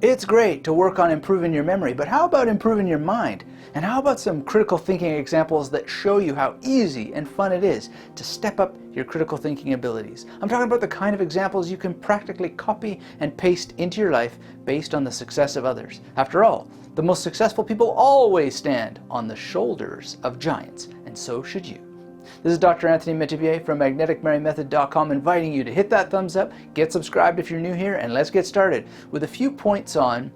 It's great to work on improving your memory, but how about improving your mind? And how about some critical thinking examples that show you how easy and fun it is to step up your critical thinking abilities? I'm talking about the kind of examples you can practically copy and paste into your life based on the success of others. After all, the most successful people always stand on the shoulders of giants, and so should you. This is Dr. Anthony Metivier from magneticmarymethod.com inviting you to hit that thumbs up, get subscribed if you're new here, and let's get started with a few points on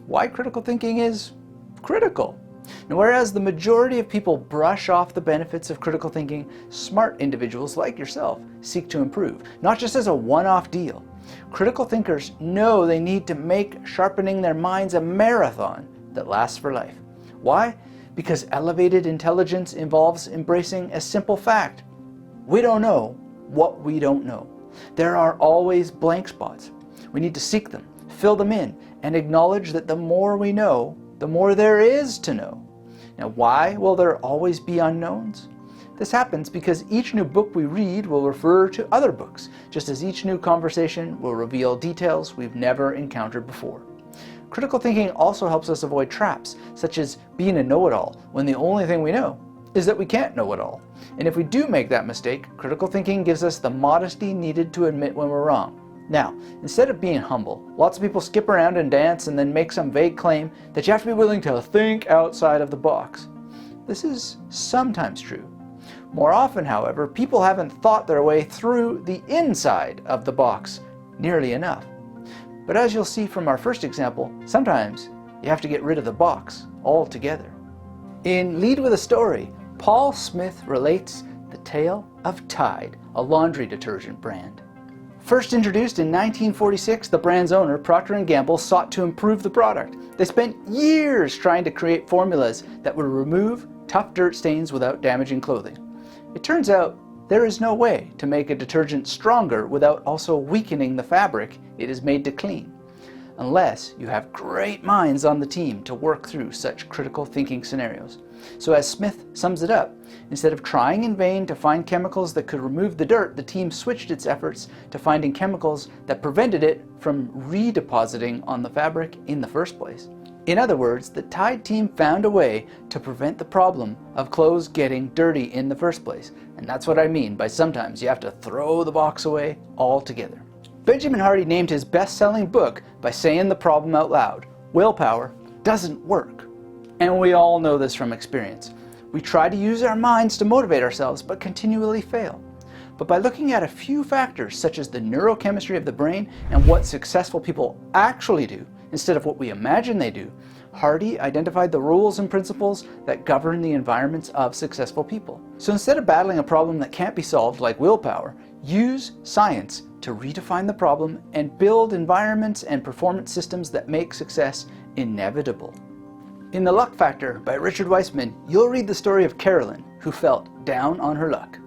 why critical thinking is critical. Now, whereas the majority of people brush off the benefits of critical thinking, smart individuals like yourself seek to improve, not just as a one-off deal. Critical thinkers know they need to make sharpening their minds a marathon that lasts for life. Why? Because elevated intelligence involves embracing a simple fact. We don't know what we don't know. There are always blank spots. We need to seek them, fill them in, and acknowledge that the more we know, the more there is to know. Now, why will there always be unknowns? This happens because each new book we read will refer to other books, just as each new conversation will reveal details we've never encountered before. Critical thinking also helps us avoid traps, such as being a know-it-all, when the only thing we know is that we can't know it all. And if we do make that mistake, critical thinking gives us the modesty needed to admit when we're wrong. Now, instead of being humble, lots of people skip around and dance and then make some vague claim that you have to be willing to think outside of the box. This is sometimes true. More often, however, people haven't thought their way through the inside of the box nearly enough. But as you'll see from our first example, sometimes you have to get rid of the box altogether. In Lead with a Story, Paul Smith relates the tale of Tide, a laundry detergent brand. First introduced in 1946, the brand's owner, Procter & Gamble, sought to improve the product. They spent years trying to create formulas that would remove tough dirt stains without damaging clothing. It turns out there is no way to make a detergent stronger without also weakening the fabric it is made to clean, unless you have great minds on the team to work through such critical thinking scenarios. So as Smith sums it up, instead of trying in vain to find chemicals that could remove the dirt, the team switched its efforts to finding chemicals that prevented it from redepositing on the fabric in the first place. In other words, the Tide team found a way to prevent the problem of clothes getting dirty in the first place. And that's what I mean by sometimes you have to throw the box away altogether. Benjamin Hardy named his best-selling book by saying the problem out loud: willpower doesn't work. And we all know this from experience. We try to use our minds to motivate ourselves, but continually fail. But by looking at a few factors, such as the neurochemistry of the brain and what successful people actually do, instead of what we imagine they do, Hardy identified the rules and principles that govern the environments of successful people. So instead of battling a problem that can't be solved like willpower, use science to redefine the problem and build environments and performance systems that make success inevitable. In The Luck Factor by Richard Weissman, you'll read the story of Carolyn, who felt down on her luck.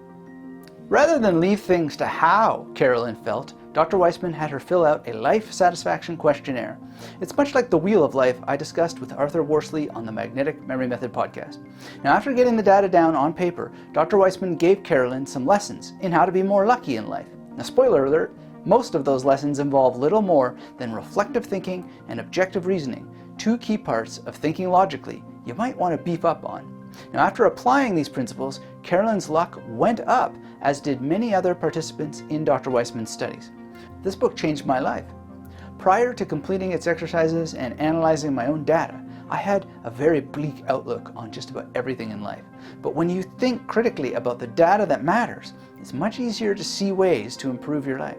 Rather than leave things to how Carolyn felt, Dr. Weissman had her fill out a life satisfaction questionnaire. It's much like the Wheel of Life I discussed with Arthur Worsley on the Magnetic Memory Method podcast. Now, after getting the data down on paper, Dr. Weissman gave Carolyn some lessons in how to be more lucky in life. Now, spoiler alert, most of those lessons involve little more than reflective thinking and objective reasoning, two key parts of thinking logically you might want to beef up on. Now, after applying these principles, Carolyn's luck went up, as did many other participants in Dr. Weissman's studies. This book changed my life. Prior to completing its exercises and analyzing my own data, I had a very bleak outlook on just about everything in life. But when you think critically about the data that matters, it's much easier to see ways to improve your life.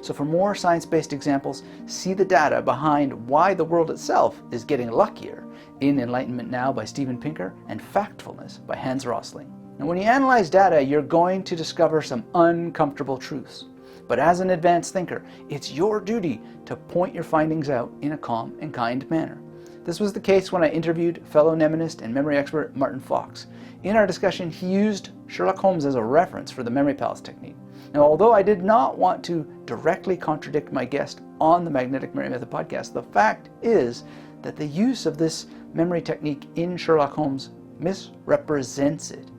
So for more science-based examples, see the data behind why the world itself is getting luckier in Enlightenment Now by Steven Pinker and Factfulness by Hans Rosling. And when you analyze data, you're going to discover some uncomfortable truths. But as an advanced thinker, it's your duty to point your findings out in a calm and kind manner. This was the case when I interviewed fellow mnemonist and memory expert Martin Fox. In our discussion, he used Sherlock Holmes as a reference for the memory palace technique. Now, although I did not want to directly contradict my guest on the Magnetic Memory Method podcast, the fact is that the use of this memory technique in Sherlock Holmes misrepresents it.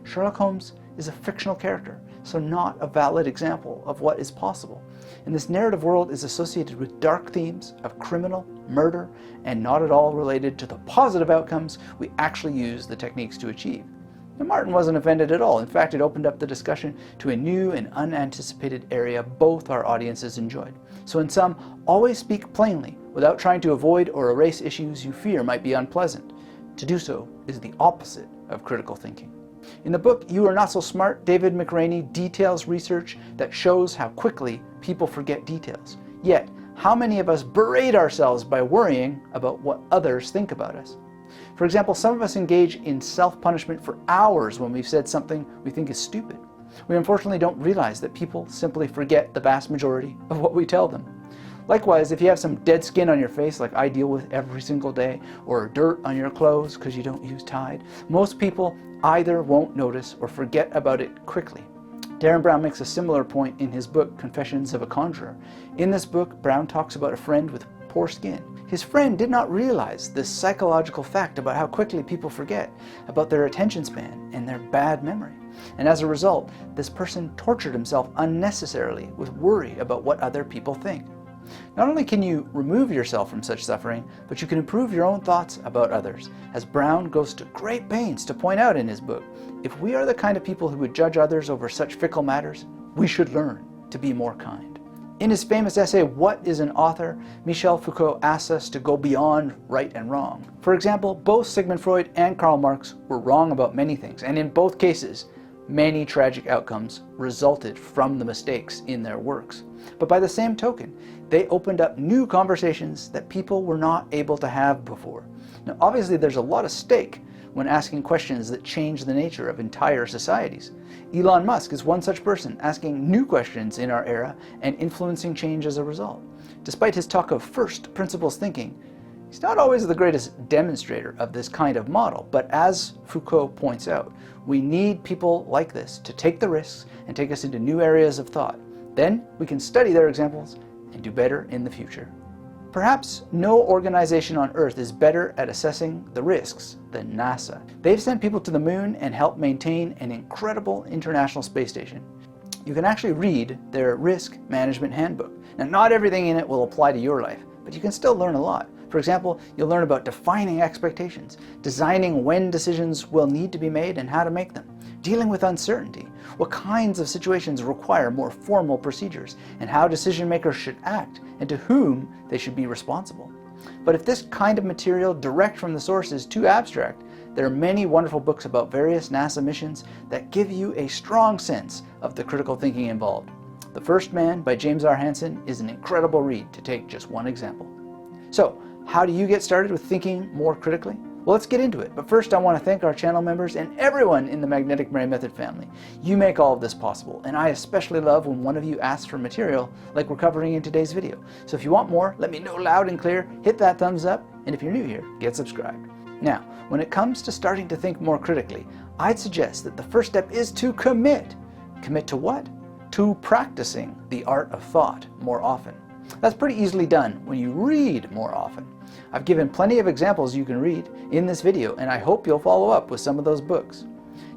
Sherlock Holmes is a fictional character, so not a valid example of what is possible. And this narrative world is associated with dark themes of criminal, murder, and not at all related to the positive outcomes we actually use the techniques to achieve. And Martin wasn't offended at all. In fact, it opened up the discussion to a new and unanticipated area both our audiences enjoyed. So in sum, always speak plainly without trying to avoid or erase issues you fear might be unpleasant. To do so is the opposite of critical thinking. In the book, You Are Not So Smart, David McRaney details research that shows how quickly people forget details. Yet, how many of us berate ourselves by worrying about what others think about us? For example, some of us engage in self-punishment for hours when we've said something we think is stupid. We unfortunately don't realize that people simply forget the vast majority of what we tell them. Likewise, if you have some dead skin on your face like I deal with every single day, or dirt on your clothes because you don't use Tide, most people either won't notice or forget about it quickly. Darren Brown makes a similar point in his book, Confessions of a Conjurer. In this book, Brown talks about a friend with poor skin. His friend did not realize this psychological fact about how quickly people forget, about their attention span and their bad memory. And as a result, this person tortured himself unnecessarily with worry about what other people think. Not only can you remove yourself from such suffering, but you can improve your own thoughts about others, as Brown goes to great pains to point out in his book. If we are the kind of people who would judge others over such fickle matters, we should learn to be more kind. In his famous essay, What is an Author?, Michel Foucault asks us to go beyond right and wrong. For example, both Sigmund Freud and Karl Marx were wrong about many things, and in both cases, many tragic outcomes resulted from the mistakes in their works. But by the same token, they opened up new conversations that people were not able to have before. Now, obviously, there's a lot of stake when asking questions that change the nature of entire societies. Elon Musk is one such person, asking new questions in our era and influencing change as a result. Despite his talk of first principles thinking, he's not always the greatest demonstrator of this kind of model, but as Foucault points out, we need people like this to take the risks and take us into new areas of thought. Then we can study their examples and do better in the future. Perhaps no organization on Earth is better at assessing the risks than NASA. They've sent people to the moon and helped maintain an incredible international space station. You can actually read their risk management handbook. Now, not everything in it will apply to your life, but you can still learn a lot. For example, you'll learn about defining expectations, designing when decisions will need to be made and how to make them, dealing with uncertainty, what kinds of situations require more formal procedures, and how decision makers should act, and to whom they should be responsible. But if this kind of material direct from the source is too abstract, there are many wonderful books about various NASA missions that give you a strong sense of the critical thinking involved. The First Man by James R. Hansen is an incredible read, to take just one example. So, how do you get started with thinking more critically? Well, let's get into it. But first, I want to thank our channel members and everyone in the Magnetic Brain Method family. You make all of this possible, and I especially love when one of you asks for material like we're covering in today's video. So if you want more, let me know loud and clear, hit that thumbs up, and if you're new here, get subscribed. Now, when it comes to starting to think more critically, I'd suggest that the first step is to commit. Commit to what? To practicing the art of thought more often. That's pretty easily done when you read more often. I've given plenty of examples you can read in this video, and I hope you'll follow up with some of those books.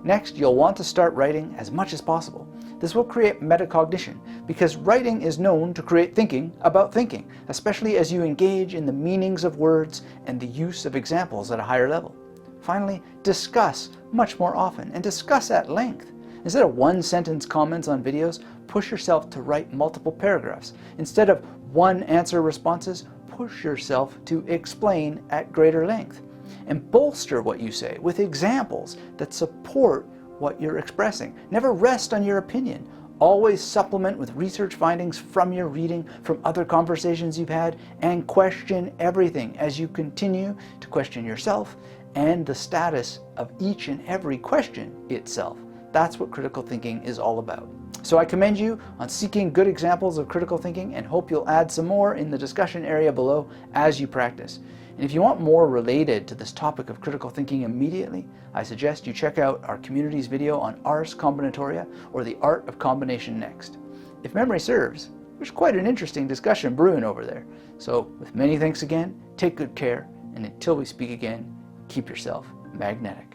Next, you'll want to start writing as much as possible. This will create metacognition, because writing is known to create thinking about thinking, especially as you engage in the meanings of words and the use of examples at a higher level. Finally, discuss much more often, and discuss at length. Instead of one-sentence comments on videos, push yourself to write multiple paragraphs. Instead of one-answer responses, push yourself to explain at greater length. And bolster what you say with examples that support what you're expressing. Never rest on your opinion. Always supplement with research findings from your reading, from other conversations you've had, and question everything as you continue to question yourself and the status of each and every question itself. That's what critical thinking is all about. So I commend you on seeking good examples of critical thinking, and hope you'll add some more in the discussion area below as you practice. And if you want more related to this topic of critical thinking immediately, I suggest you check out our community's video on Ars Combinatoria, or the Art of Combination next. If memory serves, there's quite an interesting discussion brewing over there. So with many thanks again, take good care, and until we speak again, keep yourself magnetic.